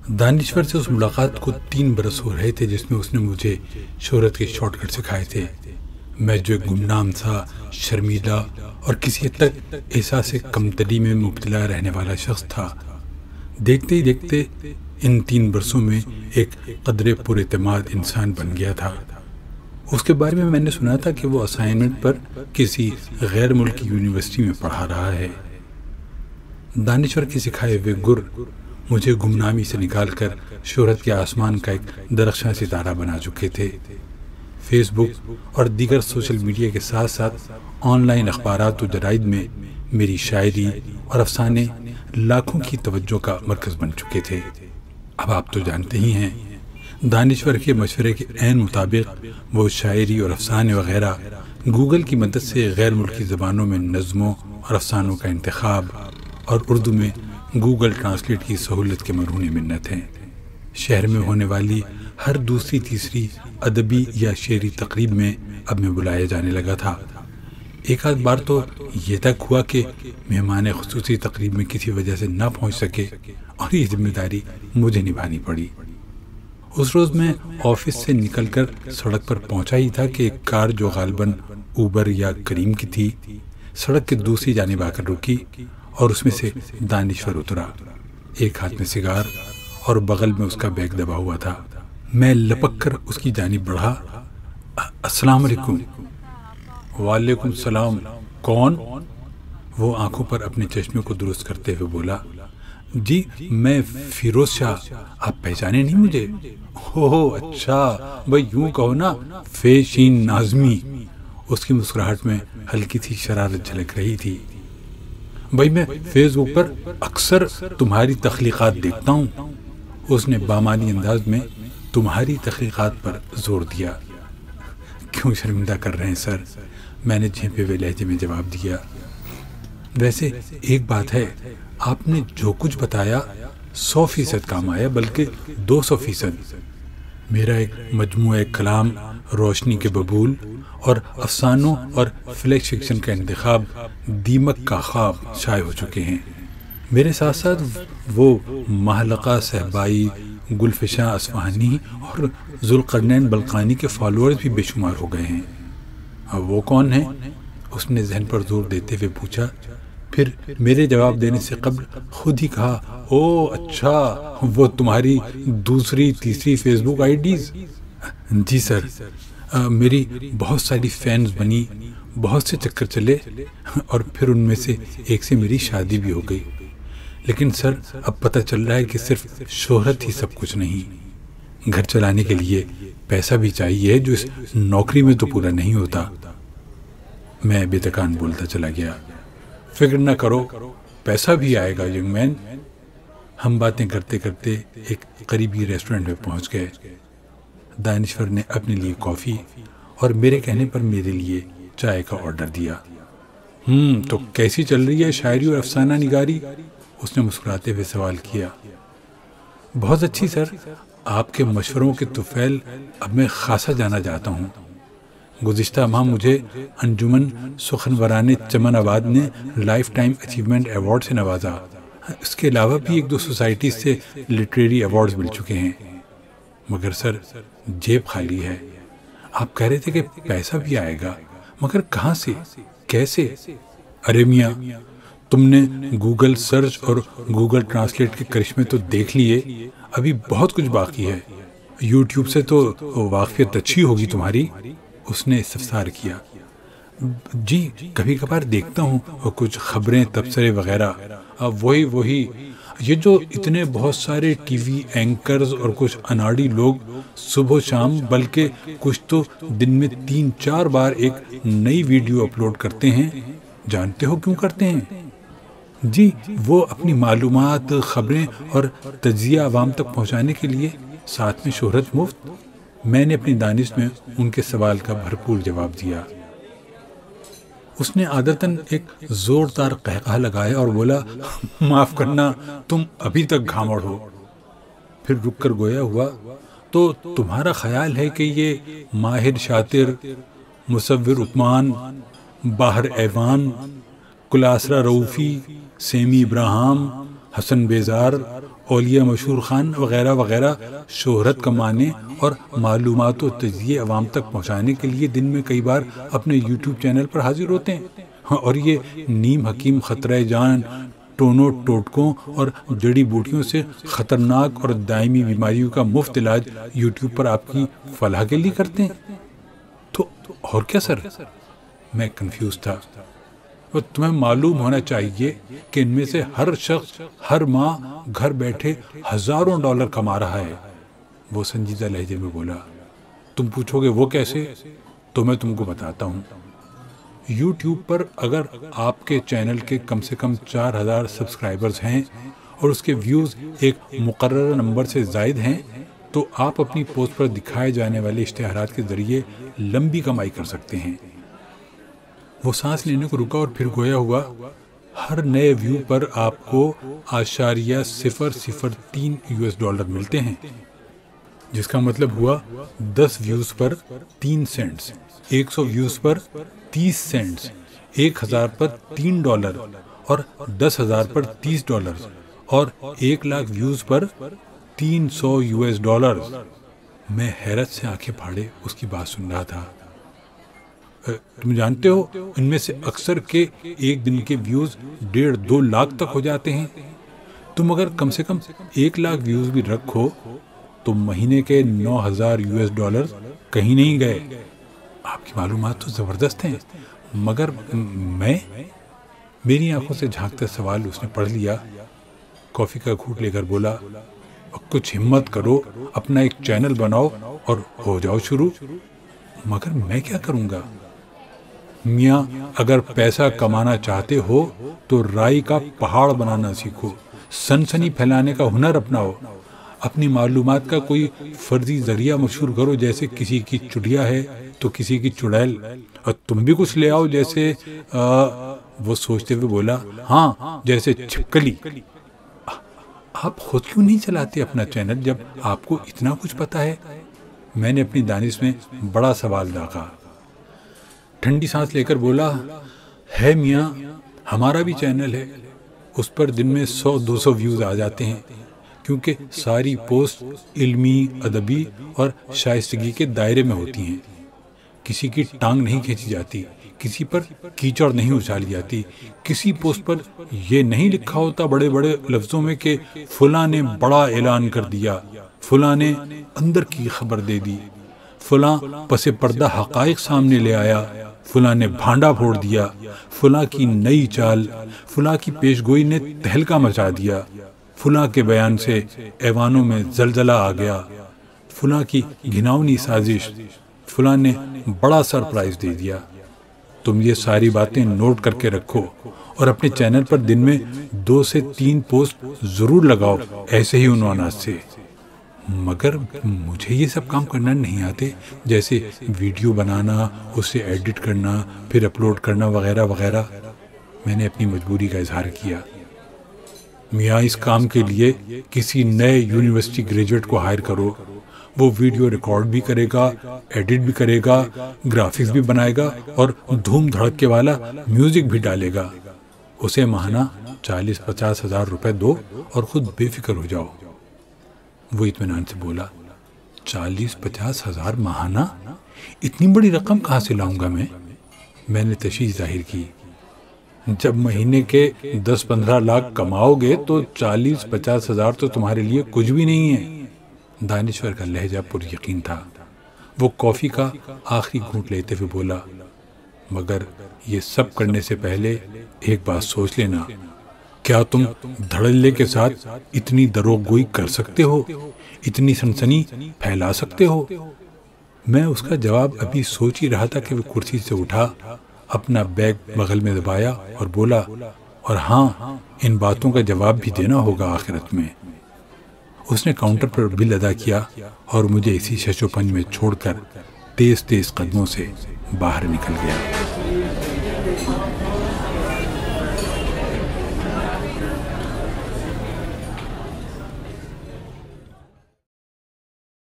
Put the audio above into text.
دانشور سے اس ملاقات کو 3 برس ہو رہے تھے جس میں اس نے مجھے شہرت کے شارٹ کٹ سکھائے تھے۔ میں جو ایک گمنام سا، شرمیلا اور کسی حد تک احساس کمتری میں مبتلا رہنے والا شخص تھا، دیکھتے ہی دیکھتے ان 3 برسوں میں ایک قدر پر اعتماد انسان بن گیا تھا۔ اس کے بارے میں نے سنا تھا کہ وہ اسائنمنٹ پر کسی غیر ملکی یونیورسٹی میں پڑھا رہا ہے۔ دانشور کے سکھائے ہوئے گر مجھے گمنامی سے نکال کر شہرت کے آسمان کا ایک درخشاں ستارہ بنا چکے تھے۔ فیس بک اور دیگر سوشل میڈیا کے ساتھ ساتھ آن لائن اخبارات و جرائد میں میری شاعری اور افسانے لاکھوں کی توجہ کا مرکز بن چکے تھے۔ اب آپ تو جانتے ہی ہیں، دانشور کے مشورے کے عین مطابق وہ شاعری اور افسانے وغیرہ گوگل کی مدد سے غیر ملکی زبانوں میں نظموں اور افسانوں کا انتخاب اور اردو میں گوگل ٹرانسلیٹ کی سہولت کے مرہون منت ہیں۔ شہر میں ہونے والی ہر دوسری تیسری ادبی یا شعری تقریب میں اب میں بلایا جانے لگا تھا۔ ایک آدھ بار تو یہ تک ہوا کہ مہمان خصوصی تقریب میں کسی وجہ سے نہ پہنچ سکے اور یہ ذمہ داری مجھے نبھانی پڑی۔ اس روز میں آفس سے نکل کر سڑک پر پہنچا ہی تھا کہ ایک کار جو غالباً اوبر یا کریم کی تھی، سڑک کے دوسری جانب آ کر رکی اور اس میں سے دانشور اترا۔ ایک ہاتھ میں سگار اور بغل میں اس کا بیگ دبا ہوا تھا۔ میں لپک کر اس کی جانب بڑھا۔ السلام علیکم۔ وعلیکم السلام۔ کون؟ وہ آنکھوں پر اپنے چشمے کو درست کرتے ہوئے بولا، جی میں فیروز شاہ، آپ پہچانے نہیں مجھے؟ اوہ اچھا، بھائی یوں کہو نا، فیشین نازمی۔ اس کی مسکراہٹ میں ہلکی سی شرارت جھلک رہی تھی۔ بھائی میں فیس بک پر اکثر تمہاری تخلیقات دیکھتا ہوں۔ اس نے بامانی انداز میں تمہاری تخلیقات پر زور دیا۔ کیوں شرمندہ کر رہے ہیں سر؟ میں نے جھینپے ہوئے لہجے میں جواب دیا۔ ویسے ایک بات ہے، آپ نے جو کچھ بتایا 100% کام آیا، بلکہ 200%۔ میرا ایک مجموعہ کلام روشنی کے ببول اور افسانوں اور فلیکس فکشن کا انتخاب دیمک کا خواب شائع ہو چکے ہیں۔ میرے ساتھ ساتھ وہ محلقہ صحبائی، گلفشاں اصفہانی اور ذوالقرنین بلقانی کے فالوورز بھی بے شمار ہو گئے ہیں۔ اب وہ کون ہیں؟ اس نے ذہن پر زور دیتے ہوئے پوچھا، پھر میرے جواب دینے سے قبل خود ہی کہا، او اچھا، وہ تمہاری دوسری تیسری فیس بک آئی ڈیز؟ جی سر، میری بہت ساری فینز بنی، بہت سے چکر چلے اور پھر ان میں سے ایک سے میری شادی بھی ہو گئی۔ لیکن سر اب پتہ چل رہا ہے کہ صرف شہرت ہی سب کچھ نہیں، گھر چلانے کے لیے پیسہ بھی چاہیے جو اس نوکری میں تو پورا نہیں ہوتا۔ میں بے تکان بولتا چلا گیا، فکر نہ کرو، پیسہ بھی آئے گا ینگ مین۔ ہم باتیں کرتے کرتے ایک قریبی ریسٹورنٹ میں پہنچ گئے۔ دانشور نے اپنے لیے کافی اور میرے کہنے پر میرے لیے چائے کا آرڈر دیا۔ تو کیسی چل رہی ہے شاعری اور افسانہ نگاری؟ اس نے مسکراتے ہوئے سوال کیا۔ بہت اچھی سر، آپ کے مشوروں کے طفیل اب میں خاصا جانا چاہتا ہوں۔ گزشتہ ماہ مجھے انجمن سخنوران چمن آباد نے لائف ٹائم اچیومنٹ ایوارڈ سے نوازا۔ اس کے علاوہ بھی 1-2 سوسائٹیز سے لٹریری ایوارڈز مل چکے ہیں، مگر سر جیب خالی ہے۔ آپ کہہ رہے تھے کہ پیسہ بھی آئے گا، مگر کہاں سے، کیسے؟ ارے میاں، تم نے گوگل سرچ اور گوگل ٹرانسلیٹ کے کرشمے تو دیکھ لیے، ابھی بہت کچھ باقی ہے۔ یوٹیوب سے تو واقفیت اچھی ہوگی تمہاری؟ اس نے استفسار کیا۔ جی کبھی کبھار دیکھتا ہوں، کچھ خبریں، تبصرے وغیرہ۔ وہی یہ جو اتنے بہت سارے ٹی وی اینکرز اور کچھ اناڑی لوگ صبح و شام، بلکہ کچھ تو دن میں 3-4 بار ایک نئی ویڈیو اپلوڈ کرتے ہیں، جانتے ہو کیوں کرتے ہیں؟ جی وہ اپنی معلومات، خبریں اور تجزیہ عوام تک پہنچانے کے لیے، ساتھ میں شہرت مفت۔ میں نے اپنی دانش میں ان کے سوال کا بھرپور جواب دیا۔ اس نے عادتاً ایک زوردار قہقہہ لگایا اور بولا، معاف کرنا، تم ابھی تک گھامڑ ہو۔ پھر رک کر گویا ہوا، تو تمہارا خیال ہے کہ یہ ماہر شاطر، مصور عثمان، باہر ایوان، کلاسرا رؤوفی، سیمی ابراہم، حسن بیزار اولیاء مشہور خان وغیرہ وغیرہ شہرت کمانے اور معلومات و تجزیے عوام تک پہنچانے کے لیے دن میں کئی بار اپنے یوٹیوب چینل پر حاضر ہوتے ہیں، اور یہ نیم حکیم خطرہ جان ٹونوں ٹوٹکوں اور جڑی بوٹیوں سے خطرناک اور دائمی بیماریوں کا مفت علاج یوٹیوب پر آپ کی فلاح کے لیے کرتے ہیں۔ تو اور کیا سر؟ میں کنفیوز تھا۔ اور تمہیں معلوم ہونا چاہیے کہ ان میں سے ہر شخص ہر ماہ گھر بیٹھے ہزاروں ڈالر کما رہا ہے۔ وہ سنجیدہ لہجے میں بولا۔ تم پوچھو گے وہ کیسے؟ تو میں تم کو بتاتا ہوں۔ یوٹیوب پر اگر آپ کے چینل کے کم سے کم 4000 سبسکرائبرز ہیں اور اس کے ویوز ایک مقررہ نمبر سے زائد ہیں تو آپ اپنی پوسٹ پر دکھائے جانے والے اشتہارات کے ذریعے لمبی کمائی کر سکتے ہیں۔ وہ سانس لینے کو رکا اور پھر گویا ہوا، ہر نئے ویو پر آپ کو $0.003 ملتے ہیں، جس کا مطلب ہوا 10 ویوز پر 3 سینٹس، 100 ویوز پر 30 سینٹس، 1000 پر $3 اور 10,000 پر $30 اور 1,00,000 ویوز پر $300۔ میں حیرت سے آنکھیں پھاڑے اس کی بات سن رہا تھا۔ تم جانتے ہو ان میں سے اکثر کے ایک دن کے ویوز 1.5-2 لاکھ تک ہو جاتے ہیں۔ تم اگر کم سے کم 1,00,000 ویوز بھی رکھو تو مہینے کے $9,000 کہیں نہیں گئے۔ آپ کی معلومات تو زبردست ہیں، مگر میری آنکھوں سے جھانکتا سوال اس نے پڑھ لیا۔ کافی کا گھونٹ لے کر بولا، کچھ ہمت کرو، اپنا ایک چینل بناؤ اور ہو جاؤ شروع۔ مگر میں کیا کروں گا؟ میاں اگر پیسہ کمانا چاہتے ہو تو رائی کا پہاڑ بنانا سیکھو، سنسنی پھیلانے کا ہنر اپناؤ، اپنی معلومات کا کوئی فرضی ذریعہ مشہور کرو، جیسے کسی کی چڑیا ہے تو کسی کی چڑیل، اور تم بھی کچھ لے آؤ، جیسے وہ سوچتے ہوئے بولا، ہاں جیسے چھپکلی۔ آپ خود کیوں نہیں چلاتے اپنا چینل جب آپ کو اتنا کچھ پتا ہے؟ میں نے اپنی دانش میں بڑا سوال داغا۔ ٹھنڈی سانس لے کر بولا، ہے میاں، ہمارا بھی چینل ہے، اس پر دن میں 100-200 ویوز آ جاتے ہیں، کیونکہ ساری پوسٹ علمی، ادبی اور شائستگی کے دائرے میں ہوتی ہیں۔ کسی کی ٹانگ نہیں کھینچی جاتی، کسی پر کیچڑ نہیں اچھالی جاتی، کسی پوسٹ پر یہ نہیں لکھا ہوتا بڑے بڑے لفظوں میں کہ فلاں نے بڑا اعلان کر دیا، فلاں نے اندر کی خبر دے دی، فلاں پس پردہ حقائق سامنے لے آیا، فلاں نے بھانڈا پھوڑ دیا، فلاں کی نئی چال، فلاں کی پیشگوئی نے تہلکہ مچا دیا، فلاں کے بیان سے ایوانوں میں زلزلہ آ گیا، فلاں کی گھناؤنی سازش، فلاں نے بڑا سرپرائز دے دیا۔ تم یہ ساری باتیں نوٹ کر کے رکھو اور اپنے چینل پر دن میں 2 سے 3 پوسٹ ضرور لگاؤ ایسے ہی عنوانات سے۔ مگر مجھے یہ سب کام کرنا نہیں آتے، جیسے ویڈیو بنانا، اسے ایڈٹ کرنا، پھر اپلوڈ کرنا وغیرہ وغیرہ۔ میں نے اپنی مجبوری کا اظہار کیا۔ میاں اس کام کے لیے کسی نئے یونیورسٹی گریجویٹ کو ہائر کرو، وہ ویڈیو ریکارڈ بھی کرے گا، ایڈٹ بھی کرے گا، گرافکس بھی بنائے گا اور دھوم دھڑکے والا میوزک بھی ڈالے گا۔ اسے ماہانہ 40-50 ہزار روپے دو اور خود بے فکر ہو جاؤ۔ وہ اطمینان سے بولا، 40-50 ہزار ماہانہ؟ اتنی بڑی رقم کہاں سے لاؤں گا میں نے تشویش ظاہر کی۔ جب مہینے کے 10-15 لاکھ کماؤ گے تو 40-50 ہزار تو تمہارے لیے کچھ بھی نہیں ہے۔ دانشور کا لہجہ پر یقین تھا۔ وہ کافی کا آخری گھونٹ لیتے ہوئے بولا، مگر یہ سب کرنے سے پہلے ایک بات سوچ لینا، کیا تم دھڑلے کے ساتھ اتنی دروغ گوئی کر سکتے ہو، اتنی سنسنی پھیلا سکتے ہو؟ میں اس کا جواب ابھی سوچ ہی رہا تھا کہ وہ کرسی سے اٹھا، اپنا بیگ بغل میں دبایا اور بولا، اور ہاں، ان باتوں کا جواب بھی دینا ہوگا آخرت میں۔ اس نے کاؤنٹر پر بل ادا کیا اور مجھے اسی شش و پنج میں چھوڑ کر تیز تیز قدموں سے باہر نکل گیا۔